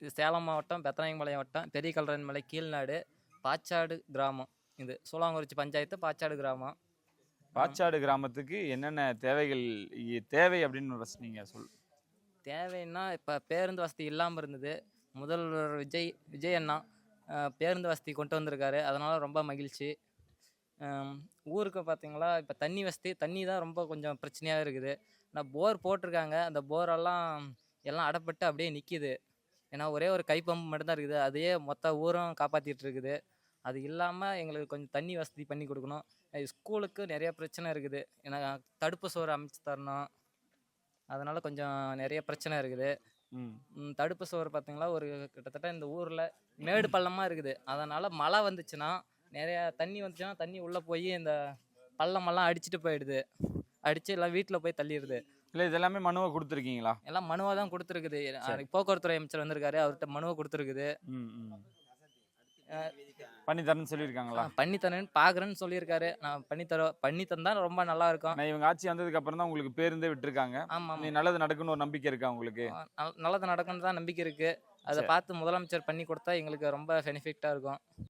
இது சேலம் மாவட்டம் பெத்தநாயக்கம்பாளையம் வட்டம் பெரிய கல்லரன்மலை கீழ்நாடு பாச்சாடு கிராமம். இது சூளாங்குறிச்சி பஞ்சாயத்து பாச்சாடு கிராமம். பாச்சாடு கிராமத்துக்கு என்னென்ன தேவைகள் தேவை அப்படின்னு ஃபர்ஸ்ட் நீங்க தேவைன்னா இப்போ பேருந்து வசதி இல்லாமல் இருந்தது. முதல்வர் விஜய் அண்ணா பேருந்து வசதி கொண்டு வந்திருக்காரு. அதனால் ரொம்ப மகிழ்ச்சி. ஊருக்கு பார்த்தீங்களா இப்போ தண்ணி வசதி தண்ணி தான் ரொம்ப கொஞ்சம் பிரச்சனையாக இருக்குது. நான் போர் போட்டிருக்காங்க. அந்த போரெல்லாம் எல்லாம் அடைப்பட்டு அப்படியே நிற்கிது. ஏன்னா ஒரே ஒரு கை பம்பு மட்டும்தான் இருக்குது. அதையே மொத்த ஊரும் காப்பாற்றிட்டு இருக்குது. அது இல்லாமல் எங்களுக்கு கொஞ்சம் தண்ணி வசதி பண்ணி கொடுக்கணும். ஸ்கூலுக்கு நிறைய பிரச்சனை இருக்குது. ஏன்னா தடுப்பு சுவர் அமைச்சு தரணும். அதனால் கொஞ்சம் நிறைய பிரச்சனை இருக்குது. தடுப்பு சுவர் பார்த்தீங்களா ஒரு கிட்டத்தட்ட இந்த ஊரில் மேடு பள்ளமாக இருக்குது. அதனால் மழை வந்துச்சுன்னா நிறையா தண்ணி வந்துச்சுன்னா தண்ணி உள்ளே போய் இந்த பள்ளமெல்லாம் அடிச்சுட்டு போயிடுது. அடித்து எல்லாம் வீட்டில் போய் தள்ளிடுது. இல்லை இதெல்லாமே மனுவை கொடுத்துருக்கீங்களா? எல்லாம் மனுவாக தான் கொடுத்துருக்குது. போக்குவரத்துறை அமைச்சர் வந்திருக்காரு. அவர்கிட்ட மனுவை கொடுத்துருக்குது. பண்ணித்தரேன்னு சொல்லியிருக்காங்களா? பண்ணித்தரேன்னு பார்க்குறேன்னு சொல்லியிருக்காரு. நான் பண்ணி தந்தா ரொம்ப நல்லா இருக்கும். இவங்க ஆட்சி வந்ததுக்கு அப்புறம் தான் உங்களுக்கு பேருந்தே விட்டுருக்காங்க. ஆமாம், நீ நல்லது நடக்குன்னு ஒரு நம்பிக்கை இருக்கா உங்களுக்கு? நல்லது நடக்குன்னு தான் நம்பிக்கை இருக்குது. அதை பார்த்து முதலமைச்சர் பண்ணி கொடுத்தா எங்களுக்கு ரொம்ப பெனிஃபிட்டாக இருக்கும்.